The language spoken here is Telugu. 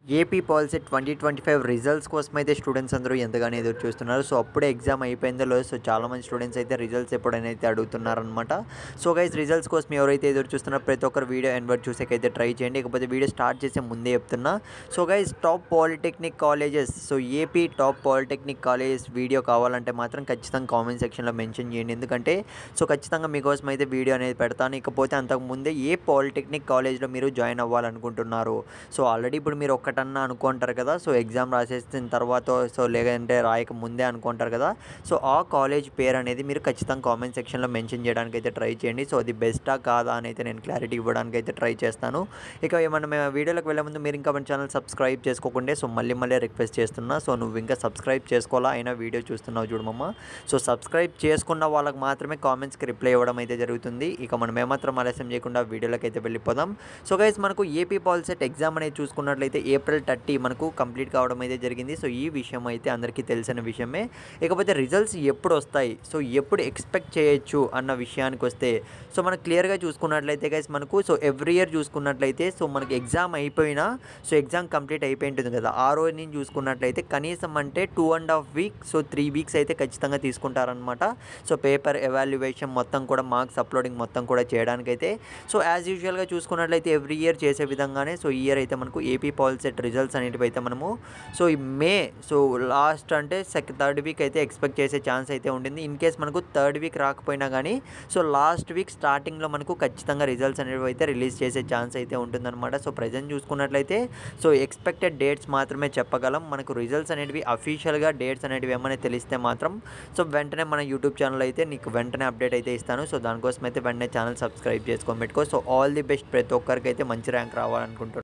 ఏపీ పాలిసెట్ 2025 రిజల్ట్స్ కోసమైతే స్టూడెంట్స్ అందరూ ఎంతగానో ఎదురు చూస్తున్నారు. సో, అప్పుడే ఎగ్జామ్ అయిపోయిందో లేదో సో, చాలామంది స్టూడెంట్స్ అయితే రిజల్ట్స్ ఎప్పుడనైతే అడుగుతున్నారనమాట. సో, గైస్ రిజల్ట్స్ కోసం ఎవరైతే ఎదురు చూస్తున్నారో ప్రతి ఒక్కరు వీడియో ఎండ్ వరకు చూసేకైతే ట్రై చేయండి. ఇకపోతే వీడియో స్టార్ట్ చేసే ముందే చెప్తున్నా. So, guys top polytechnic colleges so, AP top polytechnic colleges video కావాలంటే మాత్రం ఖచ్చితంగా కామెంట్ సెక్షన్‌లో మెన్షన్ చేయండి. ఎందుకంటే సో, ఖచ్చితంగా మీకోసం అయితే వీడియో అనేది పెడతాను. ఇకపోతే అంతకుముందే ఏ పాలిటెక్నిక్ కాలేజ్‌లో మీరు జాయిన్ అవ్వాలనుకుంటున్నారు. సో, ఆల్రెడీ ఇప్పుడు మీరు ఒక్కటన్నా అనుకుంటారు కదా. సో, ఎగ్జామ్ రాసేసిన తర్వాత సో, లేదంటే రాయక ముందే అనుకుంటారు కదా. సో, ఆ కాలేజ్ పేరు అనేది మీరు ఖచ్చితంగా కామెంట్ సెక్షన్‌లో మెన్షన్ చేయడానికి అయితే ట్రై చేయండి. సో, అది బెస్టా కాదా అని అయితే నేను క్లారిటీ ఇవ్వడానికి అయితే ట్రై చేస్తాను. ఇక ఏమన్నా మేము వీడియోలోకి వెళ్ళే ముందు మీరు ఇంకా మన ఛానల్ సబ్స్క్రైబ్ చేసుకోకుంటే సో, మళ్ళీ రిక్వెస్ట్ చేస్తున్నా. సో, నువ్వు ఇంకా సబ్స్క్రైబ్ చేసుకోవాలా అయినా వీడియో చూస్తున్నావు చూడమమ్మ. సో, సబ్స్క్రైబ్ చేసుకున్న వాళ్ళకి మాత్రమే కామెంట్స్‌కి రిప్లై ఇవ్వడం అయితే జరుగుతుంది. ఇక మనం ఏమాత్రం ఆలస్యం చేయకుండా వీడియోలోకి అయితే వెళ్ళిపోదాం. సో, గైస్ మనకు ఏపీ పాలిసెట్ ఎగ్జామ్ అనేది చూసుకున్నట్లయితే ఏప్రిల్ 30 మనకు కంప్లీట్ కావడం అయితే జరిగింది. సో, ఈ విషయం అయితే అందరికీ తెలిసిన విషయమే. ఇకపోతే రిజల్ట్స్ ఎప్పుడు వస్తాయి, సో, ఎప్పుడు ఎక్స్పెక్ట్ చేయొచ్చు అన్న విషయానికి వస్తే సో, మనం క్లియర్‌గా చూసుకున్నట్లయితే గైస్ మనకు సో, ఎవ్రీ ఇయర్ చూసుకున్నట్లయితే సో, మనకి ఎగ్జామ్ అయిపోయినా సో, ఎగ్జామ్ కంప్లీట్ అయిపోయి ఉంటుంది కదా. ఆ రోజు నుంచి చూసుకున్నట్లయితే కనీసం అంటే 2.5 వీక్ సో, 3 వీక్స్ అయితే ఖచ్చితంగా తీసుకుంటారనమాట. సో, పేపర్ ఎవాల్యుయేషన్ మొత్తం కూడా మార్క్స్ అప్లోడింగ్ మొత్తం కూడా చేయడానికైతే సో, యాజ్ యూజువల్‌గా చూసుకున్నట్లయితే ఎవ్రీ ఇయర్ చేసే విధంగానే సో, ఈ ఇయర్ అయితే మనకు ఏపీ పాలిసెట్ రిజల్ట్స్ అనేటివి అయితే మనము సో, ఈ మే సో, లాస్ట్ అంటే థర్డ్ వీక్ అయితే ఎక్స్పెక్ట్ చేసే ఛాన్స్ అయితే ఉండింది. ఇన్ కేస్ మనకు థర్డ్ వీక్ రాకపోయినా కానీ సో, లాస్ట్ వీక్ స్టార్టింగ్లో మనకు ఖచ్చితంగా రిజల్ట్స్ అనేవి అయితే రిలీజ్ చేసే ఛాన్స్ అయితే ఉంటుందన్నమాట. సో, ప్రజెంట్ చూసుకున్నట్లయితే సో, ఎక్స్పెక్టెడ్ డేట్స్ మాత్రమే చెప్పగలం. మనకు రిజల్ట్స్ అనేటివి అఫీషియల్‌గా డేట్స్ అనేటివి ఏమైనా తెలిస్తే మాత్రం సో, వెంటనే మన యూట్యూబ్ ఛానల్ అయితే నీకు వెంటనే అప్డేట్ అయితే ఇస్తాను. సో, దానికోసం అయితే వెంటనే ఛానల్ సబ్స్క్రైబ్ చేసుకొని పెట్టుకో. సో, ఆల్ ది బెస్ట్ ప్రతి ఒక్కరికి అయితే మంచి ర్యాంక్ రావాలనుకుంటున్నాను.